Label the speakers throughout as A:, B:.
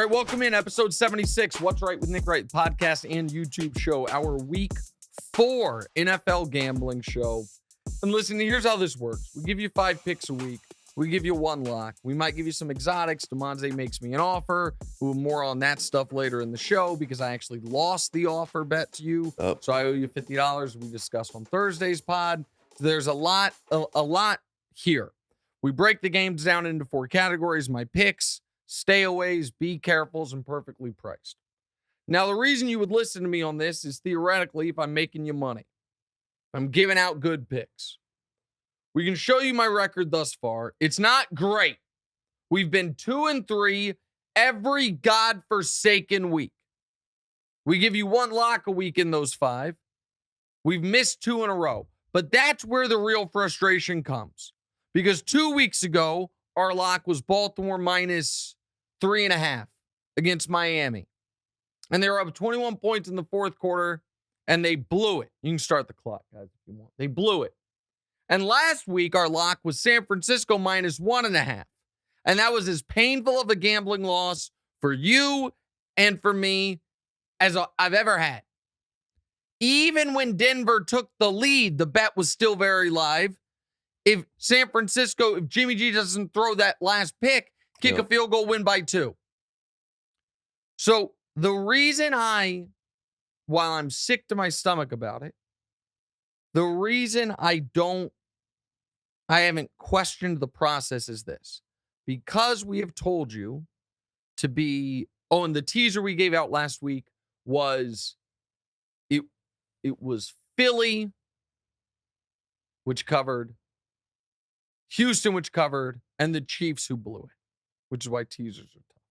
A: right, welcome in episode 76. What's Right with Nick Wright, podcast and YouTube show, our week 4 NFL gambling show. And listen, here's how this works. We give you 5 picks a week. We give you 1 lock. We might give you some exotics. Damonza makes me an offer. We'll more on that stuff later in the show because I actually lost the offer bet to you. So I owe you $50. We discussed on Thursday's pod. There's a lot here. We break the games down into 4 categories. My picks, stayaways, be carefuls, and perfectly priced. Now, the reason you would listen to me on this is theoretically if I'm making you money. I'm giving out good picks. We can show you my record thus far. It's not great. We've been 2-3 every godforsaken week. We give you 1 lock a week in those 5. We've missed 2 in a row. But that's where the real frustration comes. Because 2 weeks ago, our lock was Baltimore minus 3.5 against Miami. And they were up 21 points in the 4th quarter, and they blew it. You can start the clock, guys, if you want. They blew it. And last week, our lock was San Francisco minus 1.5. And that was as painful of a gambling loss for you and for me as I've ever had. Even when Denver took the lead, the bet was still very live. If Jimmy G doesn't throw that last pick, kick a field goal, win by 2. So the reason while I'm sick to my stomach about it, the reason I haven't questioned the process is this. Because we have told you to be, and the teaser we gave out last week was, it was Philly, which covered, Houston, which covered, and the Chiefs, who blew it, which is why teasers are tough.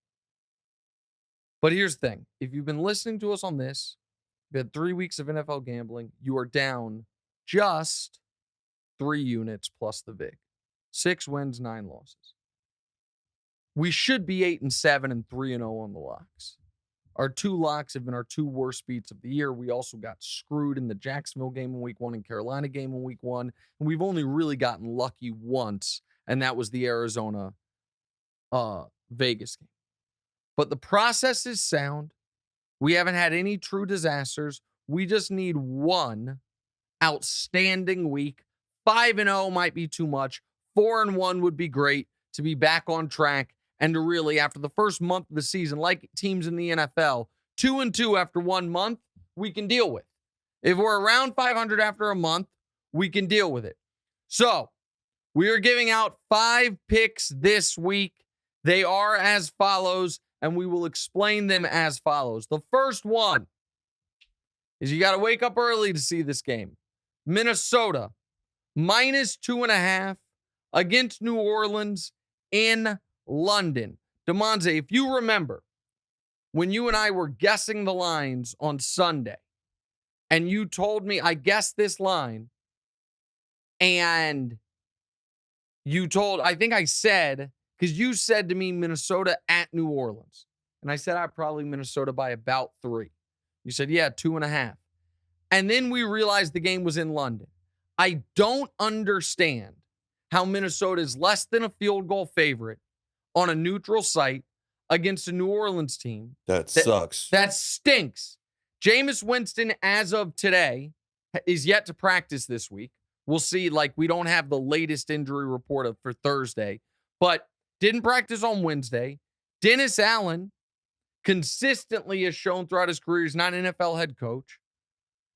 A: But here's the thing. If you've been listening to us on this, you've had 3 weeks of NFL gambling, you are down just 3 units plus the VIG. 6 wins, 9 losses. We should be 8-7 and 3-0 on the locks. Our 2 locks have been our 2 worst beats of the year. We also got screwed in the Jacksonville game in week 1 and Carolina game in week 1. And we've only really gotten lucky once, and that was the Arizona Vegas game. But the process is sound. We haven't had any true disasters. We just need 1 outstanding week. 5-0 might be too much. 4-1 would be great to be back on track and to really, after the first month of the season, like teams in the NFL, 2-2 after 1 month, we can deal with. If we're around 500 after a month, we can deal with it. So, we are giving out 5 picks this week. They are as follows, and we will explain them as follows. The first one is you got to wake up early to see this game. Minnesota, minus 2.5 against New Orleans in London. Damonza, if you remember, when you and I were guessing the lines on Sunday, and you told me, I guessed this line, and I think I said, because you said to me, Minnesota at New Orleans. And I said, probably Minnesota by about 3. You said, yeah, 2.5. And then we realized the game was in London. I don't understand how Minnesota is less than a field goal favorite on a neutral site against a New Orleans team.
B: That sucks.
A: That stinks. Jameis Winston, as of today, is yet to practice this week. We'll see. We don't have the latest injury report for Thursday, but didn't practice on Wednesday. Dennis Allen consistently has shown throughout his career he's not an NFL head coach.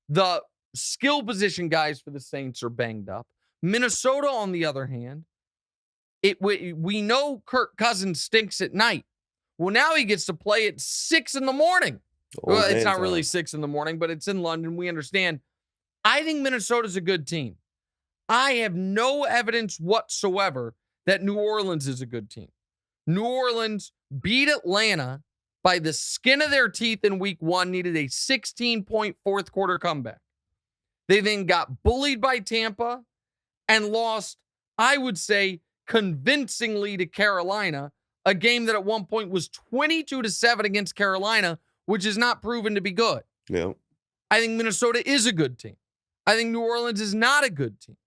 A: The skill position guys for the Saints are banged up. Minnesota, on the other hand, we know Kirk Cousins stinks at night. Well, now he gets to play at 6 in the morning. Well, it's not really 6 in the morning, but it's in London. We understand. I think Minnesota's a good team. I have no evidence whatsoever that New Orleans is a good team. New Orleans beat Atlanta by the skin of their teeth in week 1, needed a 16-point 4th quarter comeback. They then got bullied by Tampa and lost, I would say, convincingly to Carolina, a game that at one point was 22-7 against Carolina, which is not proven to be good.
B: Yeah.
A: I think Minnesota is a good team. I think New Orleans is not a good team.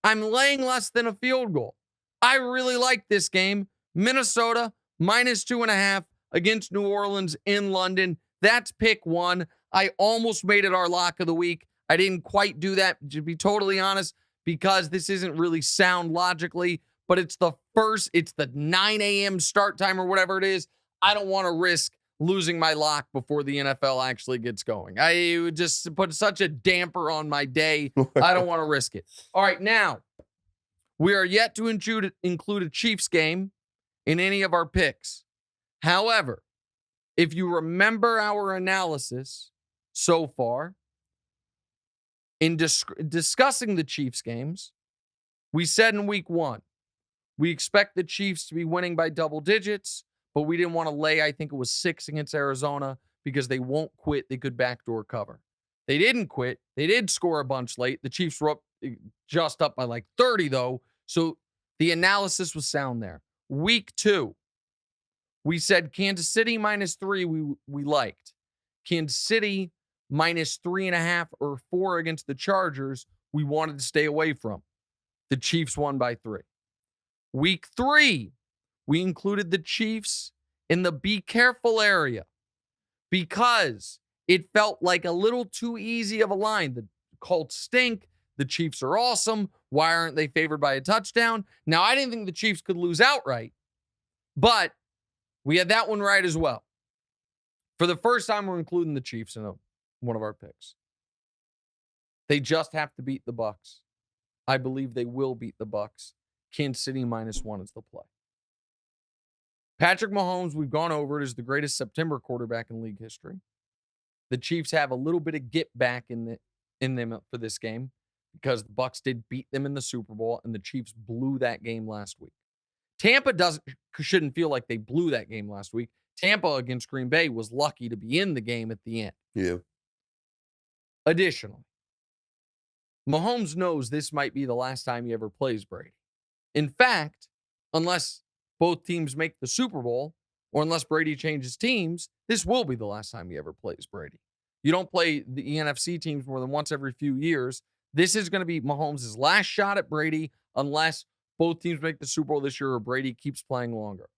A: I'm laying less than a field goal. I really like this game. Minnesota, minus 2.5 against New Orleans in London. That's pick one. I almost made it our lock of the week. I didn't quite do that, to be totally honest, because this isn't really sound logically, but it's the 9 a.m. start time or whatever it is. I don't want to risk losing my lock before the NFL actually gets going. I would just put such a damper on my day. I don't want to risk it. All right, now, we are yet to include a Chiefs game in any of our picks. However, if you remember our analysis so far, in discussing the Chiefs games, we said in week 1, we expect the Chiefs to be winning by double digits, but we didn't want to lay, I think it was 6 against Arizona, because they won't quit. They could backdoor cover. They didn't quit. They did score a bunch late. The Chiefs were just up by like 30, though. So the analysis was sound there. Week 2, we said Kansas City -3 we liked. Kansas City -3.5 or 4 against the Chargers we wanted to stay away from. The Chiefs won by 3. Week 3, we included the Chiefs in the be careful area because it felt like a little too easy of a line. The Colts stink. The Chiefs are awesome. Why aren't they favored by a touchdown? Now, I didn't think the Chiefs could lose outright, but we had that one right as well. For the first time, we're including the Chiefs in one of our picks. They just have to beat the Bucs. I believe they will beat the Bucs. Kansas City -1 is the play. Patrick Mahomes, we've gone over it, is the greatest September quarterback in league history. The Chiefs have a little bit of get back in them for this game because the Bucs did beat them in the Super Bowl, and the Chiefs blew that game last week. Tampa shouldn't feel like they blew that game last week. Tampa against Green Bay was lucky to be in the game at the end.
B: Yeah.
A: Additionally, Mahomes knows this might be the last time he ever plays Brady. In fact, unless both teams make the Super Bowl, or unless Brady changes teams, this will be the last time he ever plays Brady. You don't play the NFC teams more than once every few years. This is going to be Mahomes' last shot at Brady unless both teams make the Super Bowl this year or Brady keeps playing longer.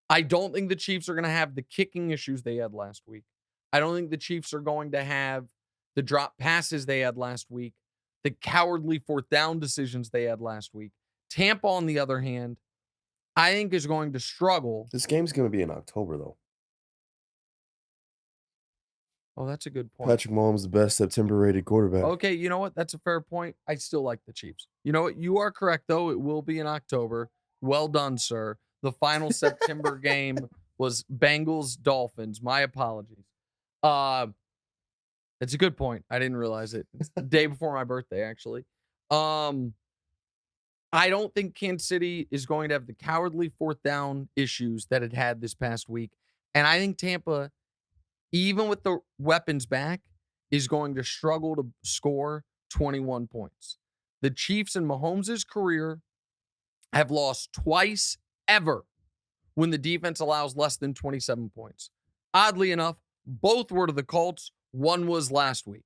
A: I don't think the Chiefs are going to have the kicking issues they had last week. I don't think the Chiefs are going to have the drop passes they had last week, the cowardly 4th down decisions they had last week. Tampa, on the other hand, I think is going to struggle.
B: This game's going to be in October, though.
A: Oh, that's a good point.
B: Patrick Mahomes is the best September-rated quarterback.
A: Okay, you know what? That's a fair point. I still like the Chiefs. You know what? You are correct, though. It will be in October. Well done, sir. The final September game was Bengals-Dolphins. My apologies. It's a good point. I didn't realize it. It's the day before my birthday, actually. I don't think Kansas City is going to have the cowardly 4th down issues that it had this past week. And I think Tampa, even with the weapons back, is going to struggle to score 21 points. The Chiefs in Mahomes' career have lost twice ever when the defense allows less than 27 points. Oddly enough, both were to the Colts. One was last week.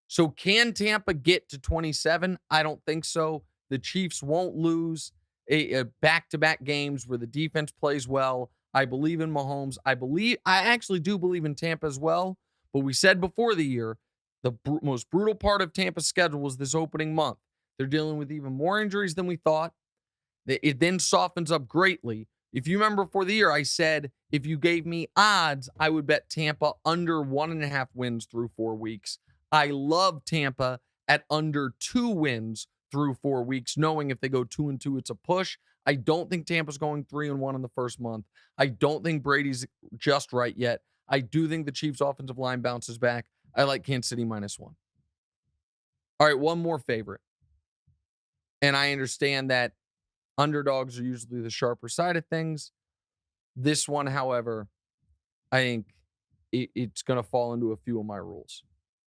A: So can Tampa get to 27? I don't think so. The Chiefs won't lose a back-to-back games where the defense plays well. I believe in Mahomes. I actually do believe in Tampa as well. But we said before the year, the most brutal part of Tampa's schedule was this opening month. They're dealing with even more injuries than we thought. It then softens up greatly. If you remember before the year, I said if you gave me odds, I would bet Tampa under 1.5 wins through 4 weeks. I love Tampa at under 2 wins through 4 weeks, knowing if they go 2-2, it's a push. I don't think Tampa's going 3-1 in the first month. I don't think Brady's just right yet. I do think the Chiefs' offensive line bounces back. I like Kansas City -1. All right, one more favorite. And I understand that underdogs are usually the sharper side of things. This one, however, I think it's going to fall into a few of my rules.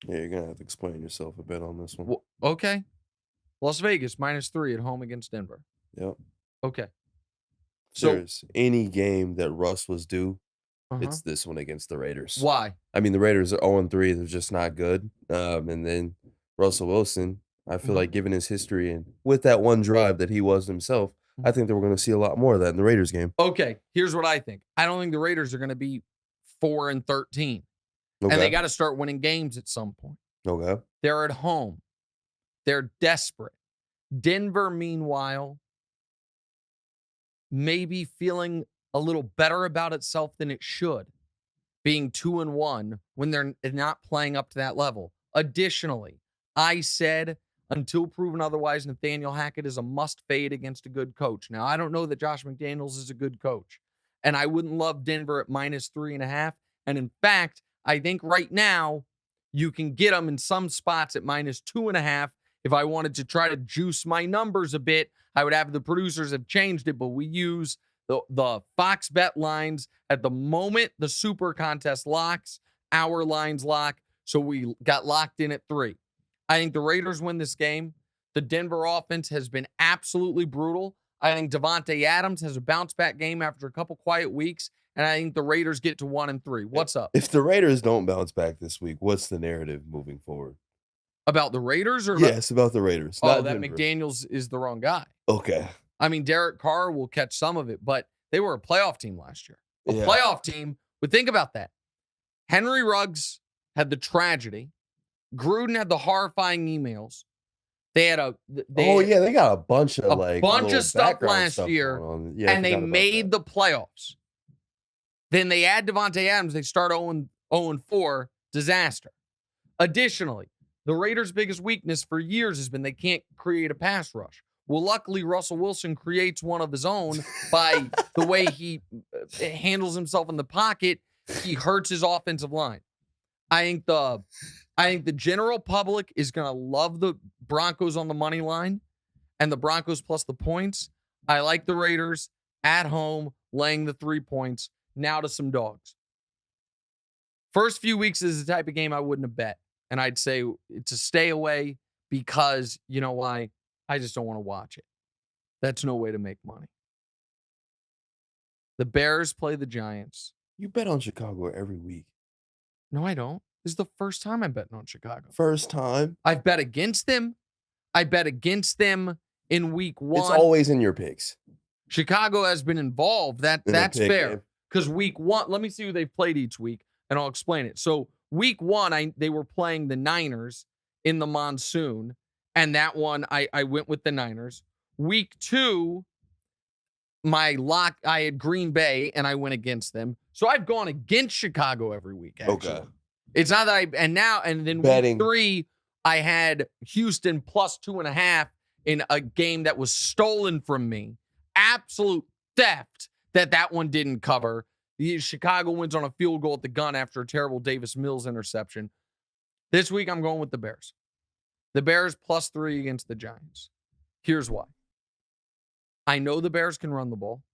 B: Yeah, you're going to have to explain yourself a bit on this one.
A: Well, okay. Las Vegas -3 at home against Denver.
B: Yep.
A: Okay.
B: So there's any game that Russ was due,
A: Uh-huh.
B: it's this one against the Raiders.
A: Why?
B: I mean, the Raiders are 0-3. They're just not good. And then Russell Wilson, I feel like given his history and with that one drive that he was himself, I think that we're going to see a lot more of that in the Raiders game.
A: Okay, here's what I think. I don't think the Raiders are going to be 4-13.
B: Okay.
A: And they got to start winning games at some point.
B: Okay.
A: They're at home. They're desperate. Denver, meanwhile, maybe feeling a little better about itself than it should, being 2-1 when they're not playing up to that level. Additionally, I said, until proven otherwise, Nathaniel Hackett is a must fade against a good coach. Now, I don't know that Josh McDaniels is a good coach, and I wouldn't love Denver at -3.5. And in fact, I think right now you can get them in some spots at -2.5. If I wanted to try to juice my numbers a bit, I would have the producers have changed it, but we use the Fox bet lines at the moment the Super Contest locks, our lines lock, so we got locked in at 3. I think the Raiders win this game. The Denver offense has been absolutely brutal. I think Devontae Adams has a bounce-back game after a couple quiet weeks, and I think the Raiders get to 1-3. What's up?
B: If the Raiders don't bounce back this week, what's the narrative moving forward?
A: About the Raiders? Or
B: yes, about the Raiders.
A: That Denver. McDaniels is the wrong guy.
B: Okay.
A: I mean, Derek Carr will catch some of it, but they were a playoff team last year. A playoff team. But think about that. Henry Ruggs had the tragedy. Gruden had the horrifying emails. They had
B: they got a bunch of
A: stuff last year, and they made the playoffs. Then they add Devontae Adams. They start 0-4. Disaster. Additionally, the Raiders' biggest weakness for years has been they can't create a pass rush. Well, luckily, Russell Wilson creates one of his own by the way he handles himself in the pocket. He hurts his offensive line. I think the general public is going to love the Broncos on the money line and the Broncos plus the points. I like the Raiders at home laying the 3 points. Now to some dogs. First few weeks is the type of game I wouldn't have bet. And I'd say it's a stay away because, you know why? I just don't want to watch it. That's no way to make money. The Bears play the Giants.
B: You bet on Chicago every week.
A: No, I don't. This is the first time I'm betting on Chicago.
B: First time?
A: I've bet against them. I bet against them in week 1.
B: It's always in your picks.
A: Chicago has been involved. That's fair. Because week 1, let me see who they've played each week, and I'll explain it. So week 1, they were playing the Niners in the monsoon, and that one, I went with the Niners. Week 2, my lock, I had Green Bay, and I went against them. So I've gone against Chicago every week, actually. Okay. It's not that and then betting. Week 3, I had Houston plus 2.5 in a game that was stolen from me. Absolute theft that one didn't cover. Chicago wins on a field goal at the gun after a terrible Davis Mills interception. This week, I'm going with the Bears. The Bears plus 3 against the Giants. Here's why. I know the Bears can run the ball.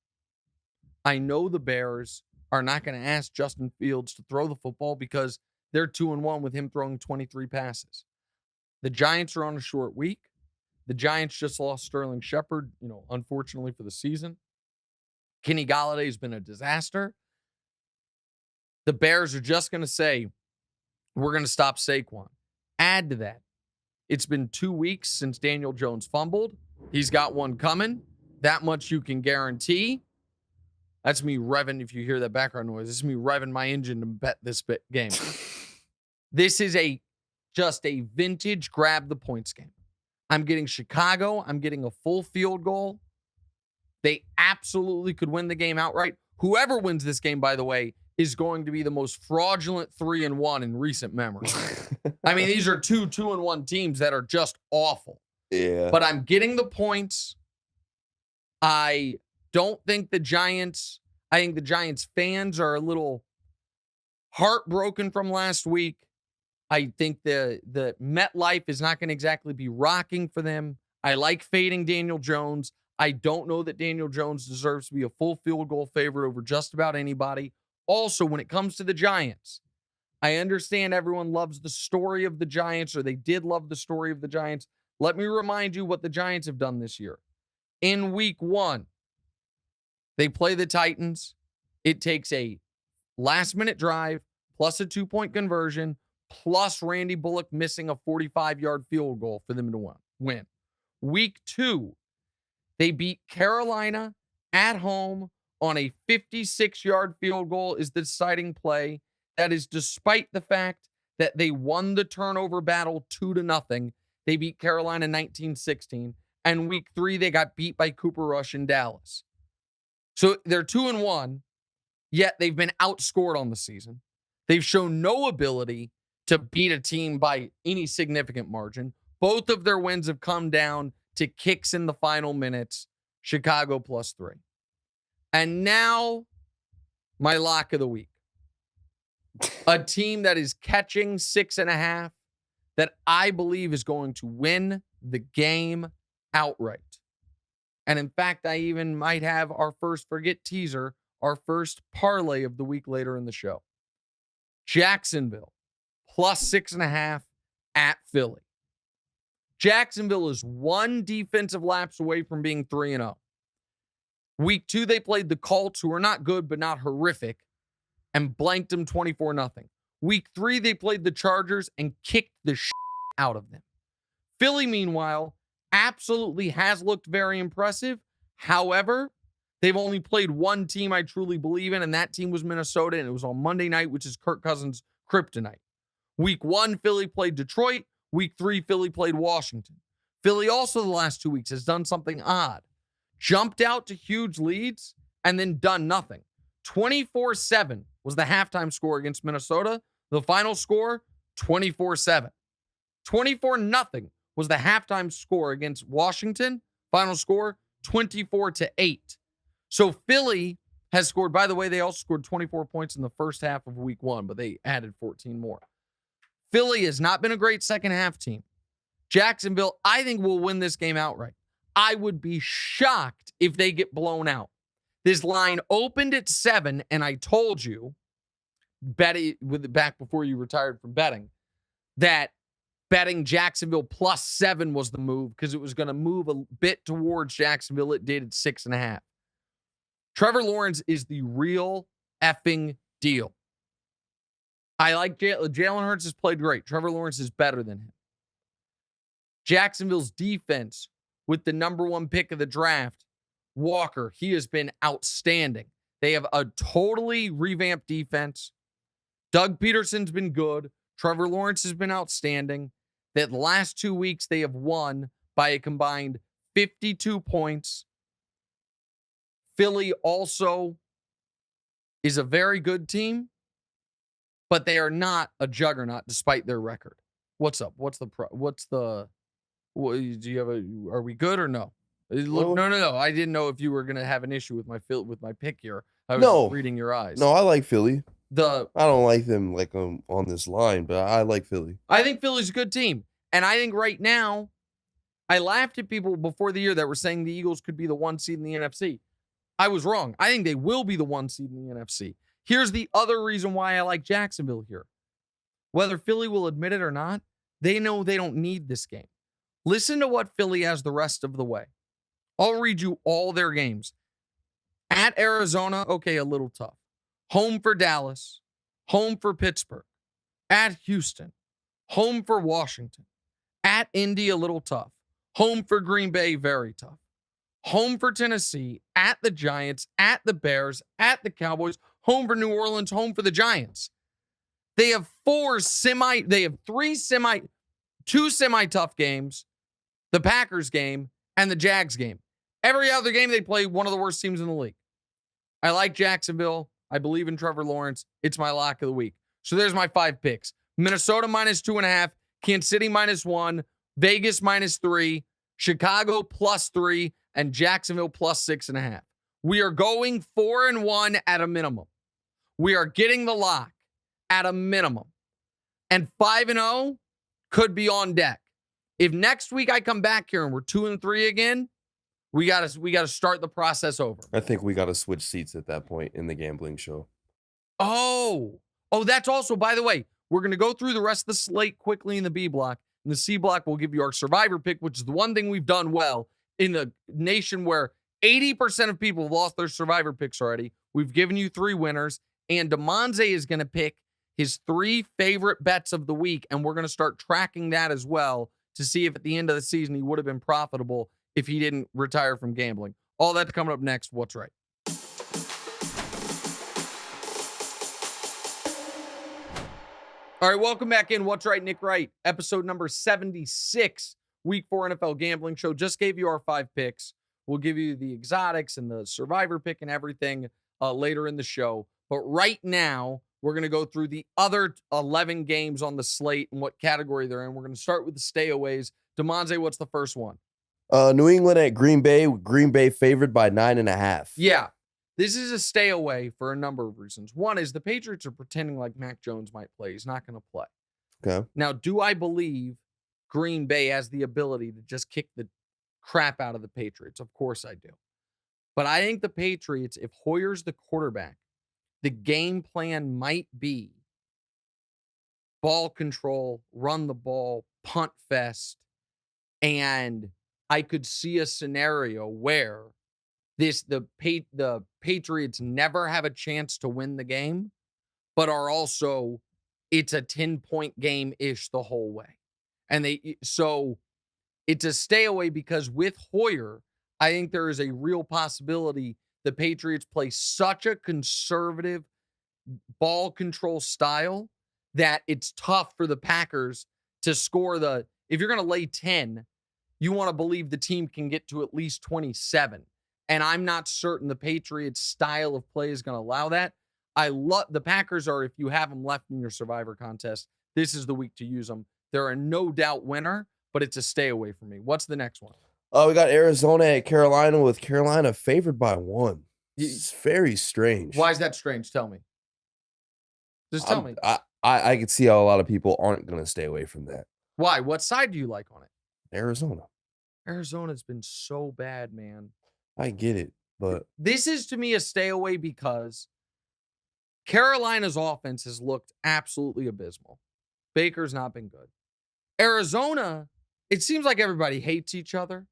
A: I know the Bears are not going to ask Justin Fields to throw the football because they're 2-1 with him throwing 23 passes. The Giants are on a short week. The Giants just lost Sterling Shepard, unfortunately for the season. Kenny Galladay's been a disaster. The Bears are just going to say, we're going to stop Saquon. Add to that, it's been 2 weeks since Daniel Jones fumbled. He's got one coming. That much you can guarantee. That's me revving, if you hear that background noise, this is me revving my engine to bet this game. This is just a vintage grab the points game. I'm getting Chicago. I'm getting a full field goal. They absolutely could win the game outright. Whoever wins this game, by the way, is going to be the most fraudulent 3-1 in recent memory. I mean, these are 2-1 teams that are just awful.
B: Yeah.
A: But I'm getting the points. I don't think I think the Giants fans are a little heartbroken from last week. I think the MetLife is not going to exactly be rocking for them. I like fading Daniel Jones. I don't know that Daniel Jones deserves to be a full field goal favorite over just about anybody. Also, when it comes to the Giants, I understand everyone loves the story of the Giants, or they did love the story of the Giants. Let me remind you what the Giants have done this year. In week 1, they play the Titans. It takes a last-minute drive plus a 2-point conversion plus Randy Bullock missing a 45-yard field goal for them to win. Week 2, They beat Carolina at home on a 56-yard field goal is the deciding play. That is despite the fact that they won the turnover battle 2-0. They beat Carolina 19-16. And week 3, they got beat by Cooper Rush in Dallas. So they're 2-1, yet they've been outscored on the season. They've shown no ability to beat a team by any significant margin. Both of their wins have come down to kicks in the final minutes. Chicago +3. And now, my lock of the week. A team that is catching 6.5 that I believe is going to win the game outright. And in fact, I even might have our first teaser, our first parlay of the week later in the show. Jacksonville +6.5 at Philly. Jacksonville is one defensive lapse away from being 3-0. Week 2, they played the Colts, who are not good but not horrific, and blanked them 24-0. Week 3, they played the Chargers and kicked the shit out of them. Philly, meanwhile, absolutely has looked very impressive. However, they've only played one team I truly believe in, and that team was Minnesota, and it was on Monday night, which is Kirk Cousins' kryptonite. Week 1, Philly played Detroit. Week 3, Philly played Washington. Philly also the last 2 weeks has done something odd. Jumped out to huge leads and then done nothing. 24-7 was the halftime score against Minnesota. The final score, 24-7. 24-0 was the halftime score against Washington. Final score, 24-8. So Philly has scored, by the way, they also scored 24 points in the first half of week 1, but they added 14 more. Philly has not been a great second half team. Jacksonville, I think, will win this game outright. I would be shocked if they get blown out. This line opened at 7, and I told you, back before you retired from betting, that betting Jacksonville +7 was the move because it was going to move a bit towards Jacksonville. It did at 6.5. Trevor Lawrence is the real effing deal. I like Jalen Hurts has played great. Trevor Lawrence is better than him. Jacksonville's defense with the number 1 pick of the draft, Walker, he has been outstanding. They have a totally revamped defense. Doug Peterson's been good. Trevor Lawrence has been outstanding. The last 2 weeks, they have won by a combined 52 points. Philly also is a very good team, but they are not a juggernaut despite their record. What's up? Do you have are we good or no? No. I didn't know if you were going to have an issue with my pick here. I was reading your eyes.
B: No, I like Philly. I don't like them like on this line, but I like Philly.
A: I think Philly's a good team. And I think right now, I laughed at people before the year that were saying the Eagles could be the 1 seed in the NFC. I was wrong. I think they will be the 1 seed in the NFC. Here's the other reason why I like Jacksonville here. Whether Philly will admit it or not, they know they don't need this game. Listen to what Philly has the rest of the way. I'll read you all their games. At Arizona, okay, a little tough. Home for Dallas. Home for Pittsburgh. At Houston. Home for Washington. At Indy, a little tough. Home for Green Bay, very tough. Home for Tennessee. At the Giants. At the Bears. At the Cowboys. Home for New Orleans. Home for the Giants. They have two semi-tough games. The Packers game and the Jags game. Every other game they play one of the worst teams in the league. I like Jacksonville. I believe in Trevor Lawrence. It's my lock of the week. So there's my 5 picks. Minnesota -2.5. Kansas City -1. Vegas -3. Chicago +3. And Jacksonville +6.5. We are going 4-1 at a minimum. We are getting the lock at a minimum. And 5-0 could be on deck. If next week I come back here and we're 2-3 again, we gotta start the process over.
B: I think we gotta switch seats at that point in the gambling show.
A: Oh, that's also, by the way, we're gonna go through the rest of the slate quickly in the B block. In the C block, we'll give you our survivor pick, which is the one thing we've done well in a nation where 80% of people have lost their survivor picks already. We've given you 3 winners, and Damonza is gonna pick his 3 favorite bets of the week, and we're gonna start tracking that as well to see if at the end of the season he would have been profitable if he didn't retire from gambling. All that's coming up next. What's right? All right, welcome back in. What's right, Nick Wright? Episode number 76, Week 4 NFL Gambling Show. Just gave you our 5 picks. We'll give you the exotics and the survivor pick and everything later in the show. But right now, we're going to go through the other 11 games on the slate and what category they're in. We're going to start with the stayaways. Damonza, what's the first one?
B: New England at Green Bay. Green Bay favored by 9.5.
A: Yeah. This is a stay away for a number of reasons. One is the Patriots are pretending like Mac Jones might play. He's not going to play.
B: Okay.
A: Now, do I believe Green Bay has the ability to just kick the crap out of the Patriots? Of course I do. But I think the Patriots, if Hoyer's the quarterback, the game plan might be ball control, run the ball, punt fest, and I could see a scenario where the Patriots never have a chance to win the game, but are also, it's a 10-point game-ish the whole way. And so it's a stay away because with Hoyer, I think there is a real possibility the Patriots play such a conservative ball control style that it's tough for the Packers to score if you're going to lay 10, you want to believe the team can get to at least 27. And I'm not certain the Patriots' style of play is going to allow that. I love the Packers if you have them left in your survivor contest, this is the week to use them. They're a no doubt winner, but it's a stay away for me. What's the next one?
B: We got Arizona at Carolina with Carolina favored by 1. It's very strange.
A: Why is that strange? Tell me. Just tell me.
B: I could see how a lot of people aren't going to stay away from that.
A: Why? What side do you like on it?
B: Arizona.
A: Arizona's been so bad, man.
B: I get it, but
A: this is to me a stay away because Carolina's offense has looked absolutely abysmal. Baker's not been good. Arizona, it seems like everybody hates each other.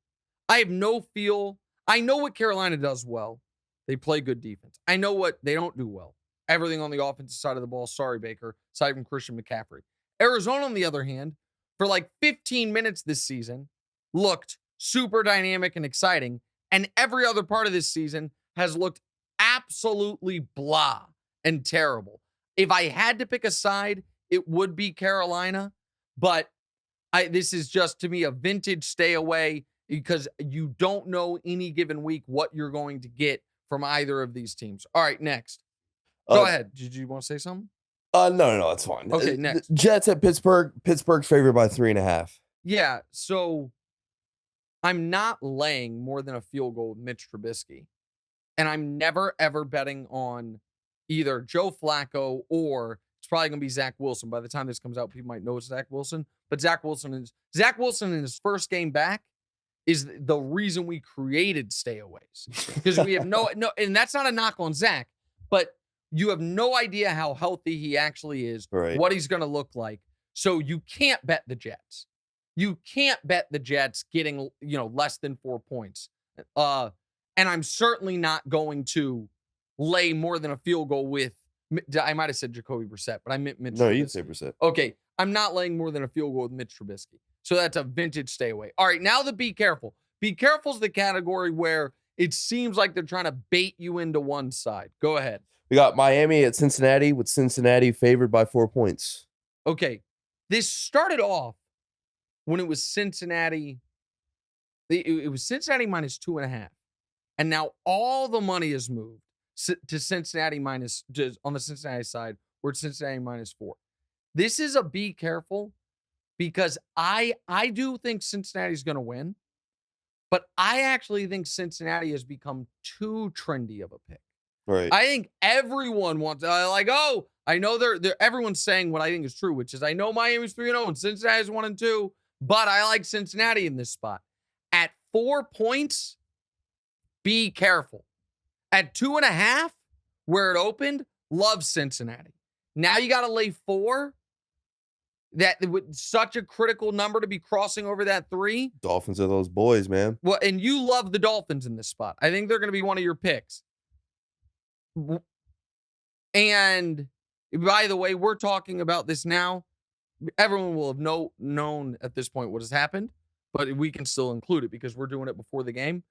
A: I have no feel. I know what Carolina does well. They play good defense. I know what they don't do well. Everything on the offensive side of the ball. Sorry, Baker. Aside from Christian McCaffrey. Arizona, on the other hand, for like 15 minutes this season, looked super dynamic and exciting. And every other part of this season has looked absolutely blah and terrible. If I had to pick a side, it would be Carolina. But this is just, to me, a vintage stay away because you don't know any given week what you're going to get from either of these teams. All right, next. Go ahead. Did you want to say something?
B: No, it's fine.
A: Okay, next.
B: Jets at Pittsburgh. Pittsburgh favored by 3.5.
A: Yeah, so I'm not laying more than a field goal with Mitch Trubisky. And I'm never, ever betting on either Joe Flacco or it's probably going to be Zach Wilson. By the time this comes out, people might know it's Zach Wilson. But Zach Wilson in his first game back is the reason we created stayaways. Because we have no, and that's not a knock on Zach, but you have no idea how healthy he actually is,
B: right,
A: what he's going to look like. So you can't bet the Jets. You can't bet the Jets getting, less than 4 points. And I'm certainly not going to lay more than a field goal with, I might have said Jacoby Brissett, but I meant Mitch Trubisky.
B: No, you'd say Brissett.
A: Okay, I'm not laying more than a field goal with Mitch Trubisky. So that's a vintage stay away. All right, now the be careful. Be careful is the category where it seems like they're trying to bait you into one side. Go ahead.
B: We got Miami at Cincinnati with Cincinnati favored by 4 points.
A: Okay, this started off when it was Cincinnati. It was Cincinnati minus 2.5. And now all the money has moved to Cincinnati on the Cincinnati side, where it's Cincinnati minus 4. This is a be careful because I do think Cincinnati's going to win, but I actually think Cincinnati has become too trendy of a pick.
B: Right.
A: I think everyone wants I know everyone's saying what I think is true, which is I know Miami's 3-0 and Cincinnati's 1-2, but I like Cincinnati in this spot. At 4 points, be careful. At 2.5, where it opened, love Cincinnati. Now you got to lay 4. That with such a critical number to be crossing over that 3.
B: Dolphins are those boys, man.
A: Well, and you love the Dolphins in this spot. I think they're going to be one of your picks. And by the way, we're talking about this now. Everyone will have known at this point what has happened. but we can still include it because we're doing it before the game.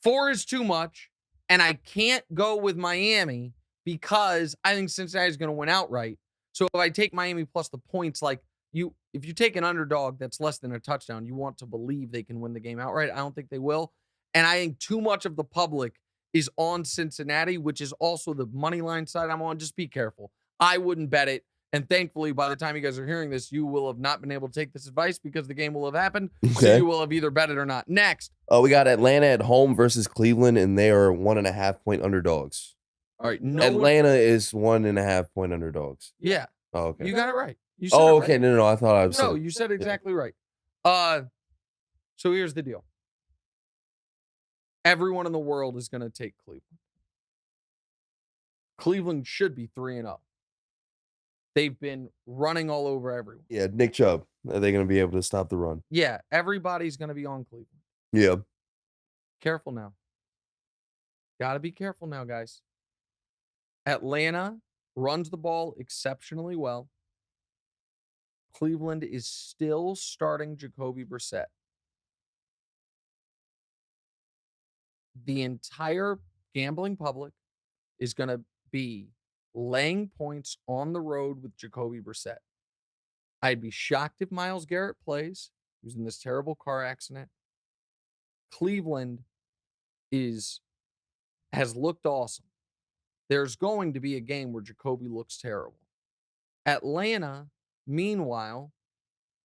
A: 4 is too much, and I can't go with Miami because I think Cincinnati's going to win outright. So if I take Miami plus the points, like if you take an underdog that's less than a touchdown, you want to believe they can win the game outright. I don't think they will. And I think too much of the public is on Cincinnati, which is also the money line side I'm on. Just be careful. I wouldn't bet it. And thankfully, by the time you guys are hearing this, you will have not been able to take this advice because the game will have happened. Okay. So you will have either bet it or not. Next.
B: We got Atlanta at home versus Cleveland, and they are 1.5-point underdogs.
A: All right.
B: Atlanta is 1.5-point underdogs.
A: Yeah.
B: Oh, okay.
A: You got it right. You said
B: okay.
A: Right.
B: No. I thought I was.
A: No, you said exactly right. So here's the deal. Everyone in the world is going to take Cleveland. Cleveland should be 3-0. They've been running all over everyone.
B: Yeah, Nick Chubb. Are they going to be able to stop the run?
A: Yeah, everybody's going to be on Cleveland.
B: Yeah.
A: Careful now. Got to be careful now, guys. Atlanta runs the ball exceptionally well. Cleveland is still starting Jacoby Brissett. The entire gambling public is going to be laying points on the road with Jacoby Brissett. I'd be shocked if Myles Garrett plays. He was in this terrible car accident. Cleveland has looked awesome. There's going to be a game where Jacoby looks terrible. Atlanta, meanwhile,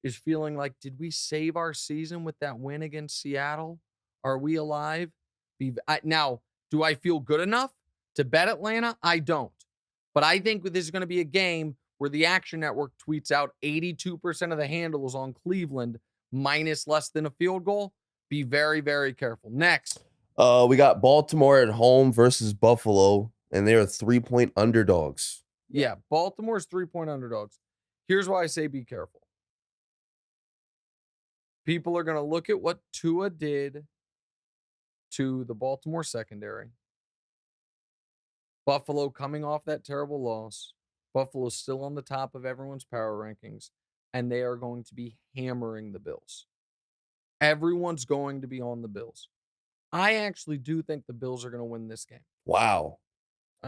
A: is feeling like, did we save our season with that win against Seattle? Are we alive? Now, do I feel good enough to bet Atlanta? I don't. But I think this is going to be a game where the Action Network tweets out 82% of the handles on Cleveland minus less than a field goal. Be very, very careful. Next.
B: We got Baltimore at home versus Buffalo, and they are 3-point underdogs.
A: Yeah, Baltimore's 3-point underdogs. Here's why I say be careful. People are going to look at what Tua did to the Baltimore secondary. Buffalo coming off that terrible loss. Buffalo's still on the top of everyone's power rankings, and they are going to be hammering the Bills. Everyone's going to be on the Bills. I actually do think the Bills are going to win this game.
B: Wow.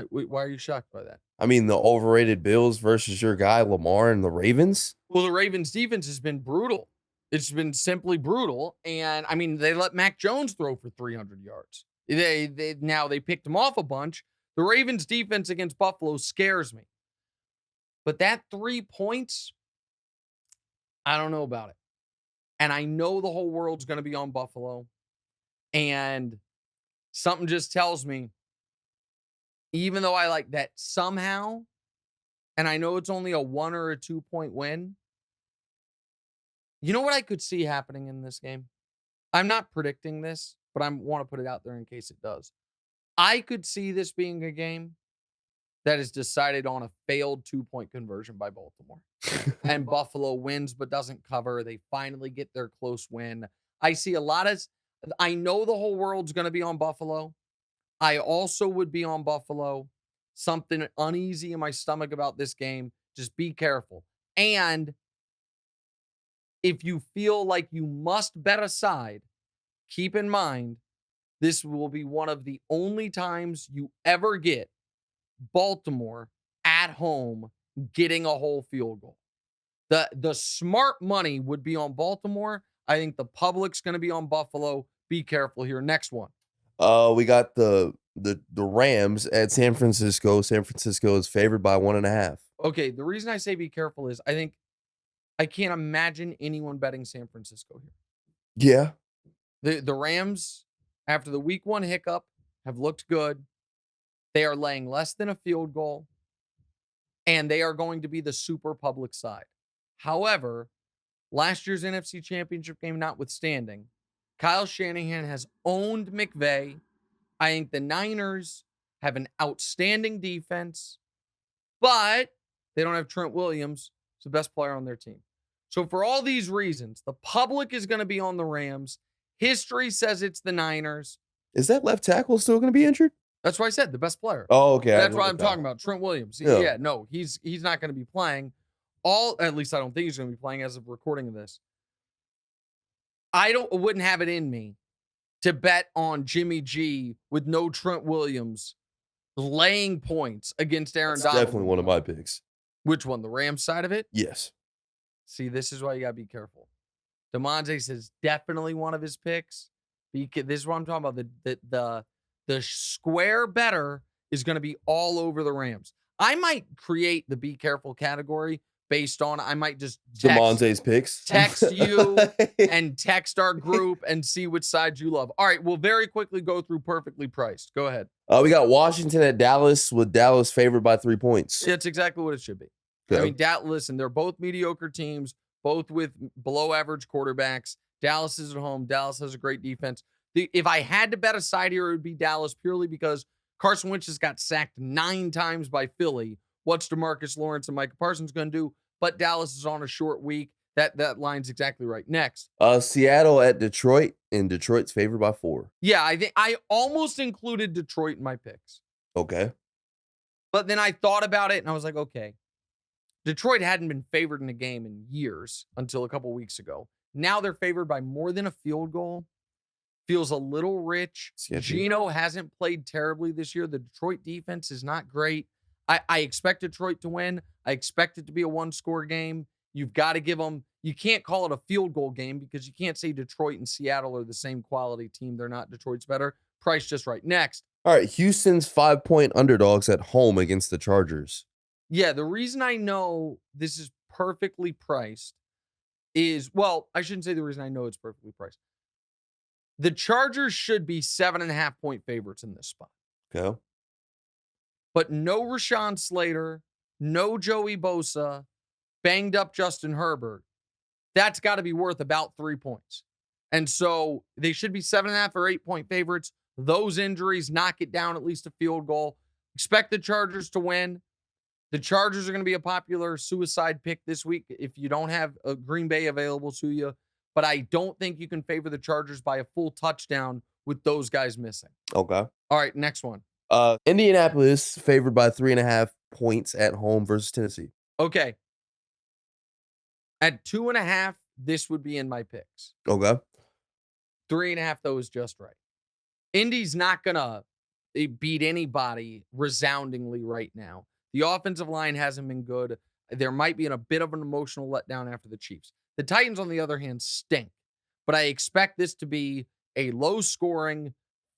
A: Why are you shocked by that?
B: I mean, the overrated Bills versus your guy Lamar and the Ravens?
A: Well, the Ravens defense has been brutal. It's been simply brutal. And, I mean, they let Mac Jones throw for 300 yards. They picked him off a bunch. The Ravens defense against Buffalo scares me. But that 3 points, I don't know about it. And I know the whole world's going to be on Buffalo. And something just tells me, even though I like that somehow, and I know it's only a 1 or a 2-point win, you know what I could see happening in this game? I'm not predicting this, but I want to put it out there in case it does. I could see this being a game that is decided on a failed 2-point conversion by Baltimore. And Buffalo wins but doesn't cover. They finally get their close win. I see I know the whole world's going to be on Buffalo. I also would be on Buffalo. Something uneasy in my stomach about this game. Just be careful. And if you feel like you must bet a side, keep in mind, this will be one of the only times you ever get Baltimore at home getting a whole field goal. The smart money would be on Baltimore. I think the public's going to be on Buffalo. Be careful here. Next one.
B: We got the Rams at San Francisco. San Francisco is favored by 1.5.
A: Okay, the reason I say be careful is I can't imagine anyone betting San Francisco here.
B: Yeah.
A: The Rams, after the week 1 hiccup, have looked good. They are laying less than a field goal, and they are going to be the super public side. However, last year's NFC Championship game notwithstanding, Kyle Shanahan has owned McVay. I think the Niners have an outstanding defense, but they don't have Trent Williams, who's the best player on their team. So for all these reasons, the public is going to be on the Rams. History says it's the Niners.
B: Is that left tackle still going to be injured?
A: That's why I said the best player.
B: Oh, okay.
A: That's what I'm talking about. Trent Williams.
B: Yeah.
A: No, he's not going to be playing. At least I don't think he's going to be playing as of recording of this. wouldn't have it in me to bet on Jimmy G with no Trent Williams laying points against Aaron
B: That's
A: Donald.
B: definitely one of my picks.
A: Which one? The Rams side of it?
B: Yes.
A: See, this is why you got to be careful. Damonza says definitely one of his picks. This is what I'm talking about. The square better is going to be all over the Rams. I might create the be careful category based on, I might just
B: Damonza's picks.
A: Text you and text our group and see which side you love. All right, we'll very quickly go through perfectly priced. Go ahead.
B: We got Washington at Dallas, with Dallas favored by 3 points.
A: That's exactly what it should be.
B: Okay.
A: I mean, listen, they're both mediocre teams, both with below average quarterbacks. Dallas is at home. Dallas has a great defense. If I had to bet a side here, it would be Dallas purely because Carson Wentz has got sacked 9 times by Philly. What's DeMarcus Lawrence and Micah Parsons going to do? But Dallas is on a short week. That line's exactly right. Next.
B: Seattle at Detroit, and Detroit's favored by 4.
A: Yeah, I think I almost included Detroit in my picks.
B: Okay.
A: But then I thought about it, and I was like, okay. Detroit hadn't been favored in a game in years until a couple weeks ago. Now they're favored by more than a field goal. Feels a little rich.
B: Sketchy.
A: Geno hasn't played terribly this year. The Detroit defense is not great. I expect Detroit to win. I expect it to be a 1-score game. You've got to give them, you can't call it a field goal game because you can't say Detroit and Seattle are the same quality team. They're not. Detroit's better. Price just right. Next.
B: All right, Houston's 5-point underdogs at home against the Chargers.
A: Yeah, the reason I know this is perfectly priced is, well, I shouldn't say the reason I know it's perfectly priced. The Chargers should be 7.5-point favorites in this spot.
B: Okay.
A: But no Rashawn Slater, no Joey Bosa, banged up Justin Herbert. That's got to be worth about 3 points. And so they should be 7.5 or 8-point favorites. Those injuries knock it down at least a field goal. Expect the Chargers to win. The Chargers are going to be a popular suicide pick this week if you don't have a Green Bay available to you. But I don't think you can favor the Chargers by a full touchdown with those guys missing.
B: Okay.
A: All right, next one.
B: Indianapolis favored by 3.5 points at home versus Tennessee.
A: Okay. At 2.5, this would be in my picks.
B: Okay.
A: 3.5, though, is just right. Indy's not going to beat anybody resoundingly right now. The offensive line hasn't been good. There might be a bit of an emotional letdown after the Chiefs. The Titans, on the other hand, stink. But I expect this to be a low-scoring,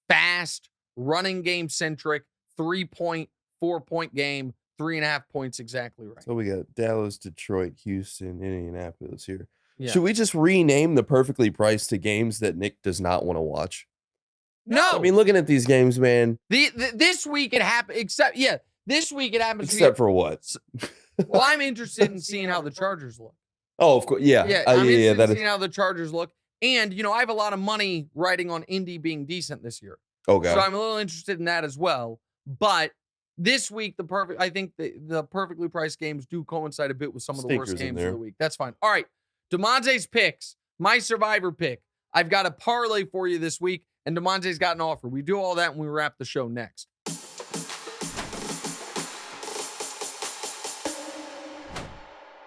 A: fast, running game-centric, 3-point, 4-point game, 3.5 points exactly right.
B: So we got Dallas, Detroit, Houston, Indianapolis here.
A: Yeah.
B: Should we just rename the perfectly priced to games that Nick does not want to watch?
A: No.
B: I mean, looking at these games, man.
A: This week it happened, this week it happens.
B: Except for what?
A: Well, I'm interested in seeing how the Chargers look.
B: Oh, of course. Yeah.
A: I'm interested in
B: is
A: seeing how the Chargers look. And, I have a lot of money riding on Indy being decent this year.
B: okay.
A: So I'm a little interested in that as well. But this week, I think the perfectly priced games do coincide a bit with some of the worst
B: Stinkers in
A: games
B: there.
A: of the week. That's fine. All right. Damonza's picks, my survivor pick. I've got a parlay for you this week, and Damonza's got an offer. We do all that when we wrap the show next.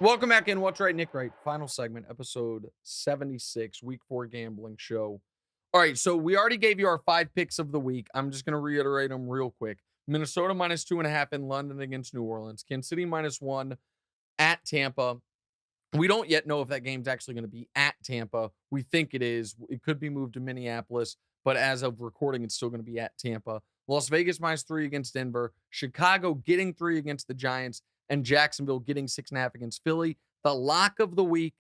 A: Welcome back in. What's Right, Nick Wright. Final segment, episode 76, week 4 gambling show. All right, so we already gave you our 5 picks of the week. I'm just going to reiterate them real quick. Minnesota minus 2.5 in London against New Orleans. Kansas City minus 1 at Tampa. We don't yet know if that game's actually going to be at Tampa. We think it is. It could be moved to Minneapolis, but as of recording, it's still going to be at Tampa. Las Vegas minus 3 against Denver. Chicago getting 3 against the Giants. And Jacksonville getting 6.5 against Philly. The lock of the week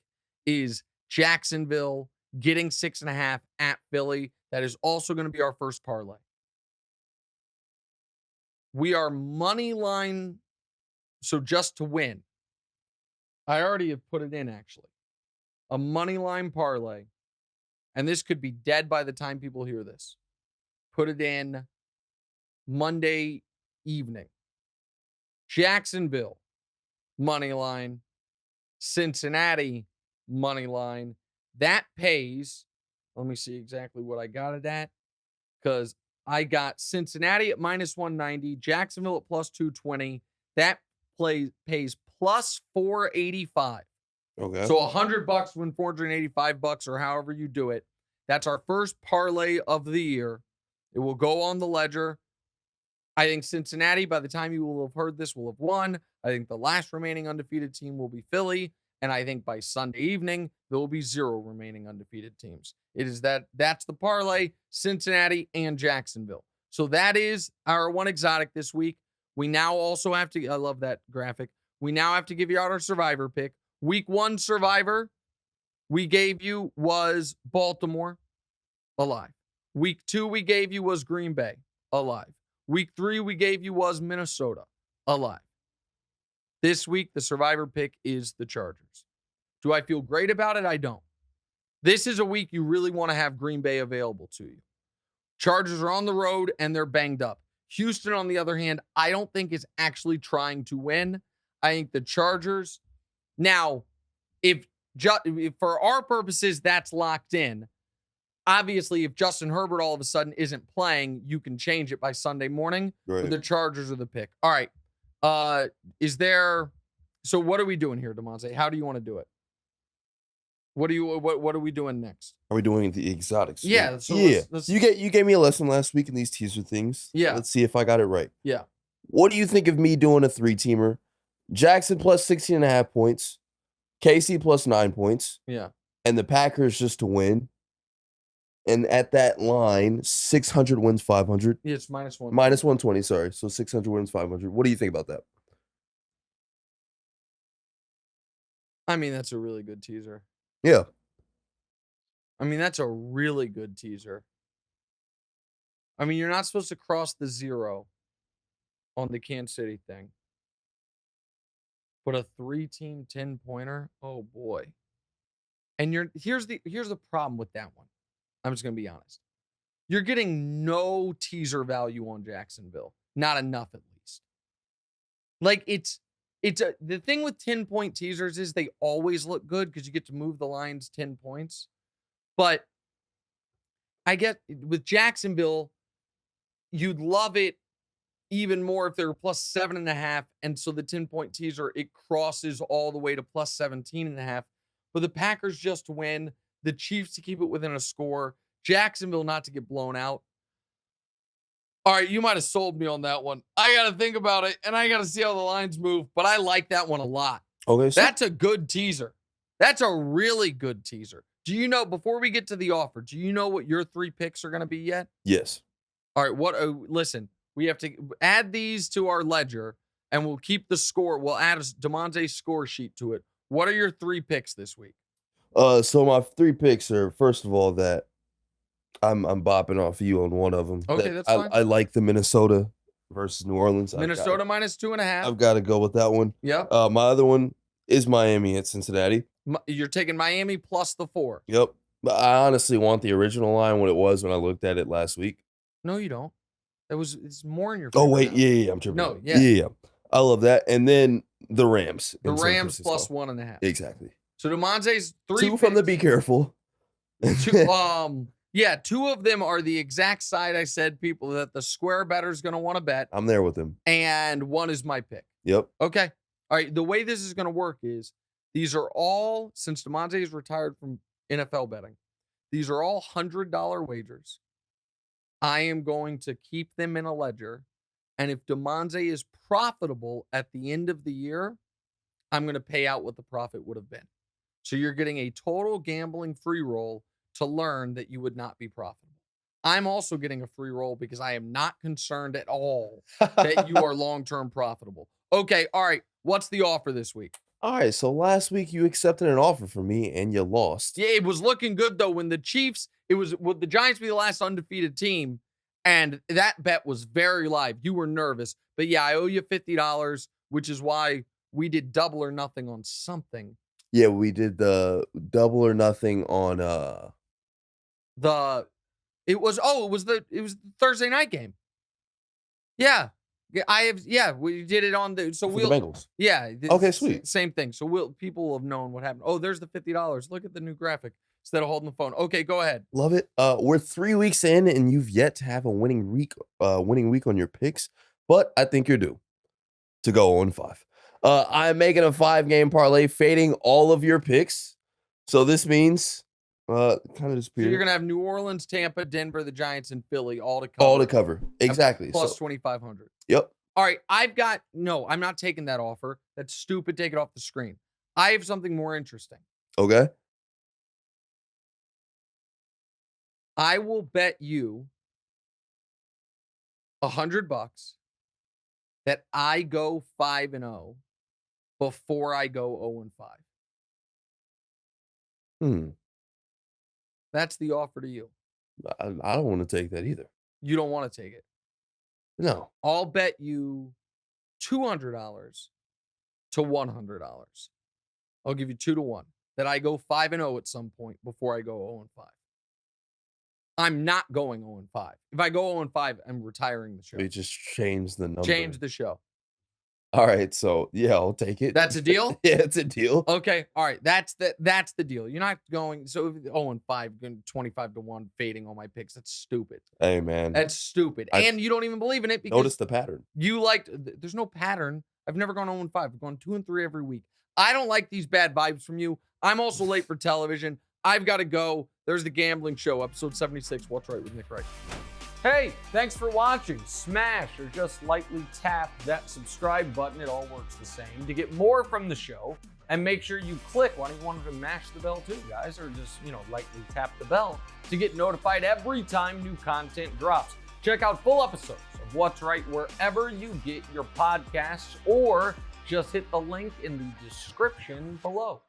A: is Jacksonville getting 6.5 at Philly. That is also going to be our first parlay. We are money line, so just to win. I already have put it in, actually. A money line parlay. And this could be dead by the time people hear this. Put it in Monday evening. Jacksonville, money line. Cincinnati, money line. That pays, let me see exactly what I got it at, because I got Cincinnati at minus 190, Jacksonville at plus 220. That pays plus 485.
B: Okay.
A: So $100 win $485 or however you do it. That's our first parlay of the year. It will go on the ledger. I think Cincinnati, by the time you will have heard this, will have won. I think the last remaining undefeated team will be Philly. And I think by Sunday evening, there will be 0 remaining undefeated teams. That's the parlay, Cincinnati and Jacksonville. So that is our one exotic this week. We now also have to, I love that graphic. We now have to give you out our survivor pick. Week 1 survivor we gave you was Baltimore, alive. Week 2 we gave you was Green Bay, alive. Week 3 we gave you was Minnesota, alive. This week, the survivor pick is the Chargers. Do I feel great about it? I don't. This is a week you really want to have Green Bay available to you. Chargers are on the road and they're banged up. Houston, on the other hand, I don't think is actually trying to win. I think the Chargers. Now, if for our purposes, that's locked in. Obviously, if Justin Herbert all of a sudden isn't playing, you can change it by Sunday morning.
B: Right.
A: But the Chargers are the pick. All right. So what are we doing here, Damonza? How do you want to do it? What are we doing next?
B: Are we doing the exotics?
A: Yeah. So
B: yeah.
A: Let's,
B: you gave me a lesson last week in these teaser things.
A: Yeah.
B: Let's see if I got it right.
A: Yeah.
B: What do you think of me doing a 3-teamer? Jackson plus 16.5 points. KC plus 9 points.
A: Yeah.
B: And the Packers just to win. And at that line, 600 wins 500.
A: Yeah, it's -1.
B: Minus 120, sorry. So 600 wins 500. What do you think about that?
A: I mean, that's a really good teaser.
B: Yeah.
A: I mean, that's a really good teaser. I mean, you're not supposed to cross the 0 on the Kansas City thing. But a 3-team 10-pointer, oh boy. And here's the problem with that one. I'm just going to be honest. You're getting no teaser value on Jacksonville. Not enough, at least. Like, the thing with 10-point teasers is they always look good because you get to move the lines 10 points. But I get with Jacksonville, you'd love it even more if they were plus 7.5. And so the 10-point teaser, it crosses all the way to plus 17.5. But the Packers just to win, the Chiefs to keep it within a score, Jacksonville not to get blown out. All right, you might have sold me on that one. I got to think about it, and I got to see how the lines move, but I like that one a lot.
B: Okay, so
A: that's a good teaser. That's a really good teaser. Do you know, before we get to the offer, do you know what your 3 picks are going to be yet?
B: Yes.
A: All right, listen, we have to add these to our ledger, and we'll keep the score. We'll add Damonza's score sheet to it. What are your 3 picks this week?
B: So my 3 picks are, first of all, that I'm bopping off you on one of them.
A: Okay, that's fine.
B: I like the Minnesota versus New Orleans.
A: Minnesota minus 2.5.
B: I've got to go with that one.
A: Yep.
B: My other one is Miami at Cincinnati.
A: You're taking Miami plus the 4.
B: Yep. But I honestly want the original line what it was when I looked at it last week.
A: No, you don't. It's more in your favor.
B: Oh, wait.
A: Now.
B: Yeah. I'm tripping.
A: No, yeah.
B: Yeah. I love that. And then the Rams.
A: The Rams plus 1.5.
B: Exactly.
A: So Damonza's 3
B: 2
A: picks,
B: from the Be Careful.
A: 2 of them are the exact side I said people that the square better's going to want to bet.
B: I'm there with him.
A: And 1 is my pick.
B: Yep.
A: Okay. All right. The way this is going to work is these are all, since Damonza is retired from NFL betting, these are all $100 wagers. I am going to keep them in a ledger. And if Damonza is profitable at the end of the year, I'm going to pay out what the profit would have been. So you're getting a total gambling free roll to learn that you would not be profitable. I'm also getting a free roll because I am not concerned at all that you are long-term profitable. Okay, all right. What's the offer this week?
B: All right, so last week you accepted an offer from me and you lost.
A: Yeah, it was looking good, though. When the Chiefs, would the Giants be the last undefeated team? And that bet was very live. You were nervous. But yeah, I owe you $50, which is why we did double or nothing on something.
B: Yeah, we did the double or nothing on
A: it was the Thursday night game. Yeah. We did it on the
B: the Bengals.
A: Yeah.
B: Okay, sweet.
A: Same thing. So people will have known what happened. Oh, there's the $50. Look at the new graphic instead of holding the phone. Okay, go ahead.
B: Love it. We're 3 weeks in and you've yet to have a winning week on your picks, but I think you're due to go 0-5. I'm making a 5-game parlay, fading all of your picks. So this means kind of disappeared.
A: So you're gonna have New Orleans, Tampa, Denver, the Giants, and Philly all to cover.
B: All to cover. Exactly.
A: Plus
B: So,
A: 2,500.
B: yep.
A: All right, I'm not taking that offer. That's stupid. Take it off the screen. I have something more interesting.
B: Okay.
A: I will bet you $100 that I go 5-0 before I go 0-5. That's the offer to you.
B: I don't want to take that either.
A: You don't want to take it.
B: No.
A: I'll bet you $200 to $100. I'll give you 2-1 that I go 5-0 at some point before I go 0-5. I'm not going 0-5. If I go 0-5, I'm retiring the show.
B: We just changed the number.
A: Change the show.
B: All right, so yeah, I'll take it.
A: That's a deal?
B: Yeah, it's a deal.
A: Okay, all right. That's the deal. You're not going 0-5, going 25-1, fading all my picks. That's stupid.
B: Hey man.
A: That's stupid. And you don't even believe in it because
B: notice the pattern.
A: There's no pattern. I've never gone 0-5. I've gone 2-3 every week. I don't like these bad vibes from you. I'm also late for television. I've got to go. There's the Gambling Show, episode 76. What's Right with Nick Wright. Hey, thanks for watching. Smash or just lightly tap that subscribe button. It all works the same. To get more from the show, and make sure you click. Why don't you want to mash the bell too, guys? Or just, lightly tap the bell to get notified every time new content drops. Check out full episodes of What's Right wherever you get your podcasts, or just hit the link in the description below.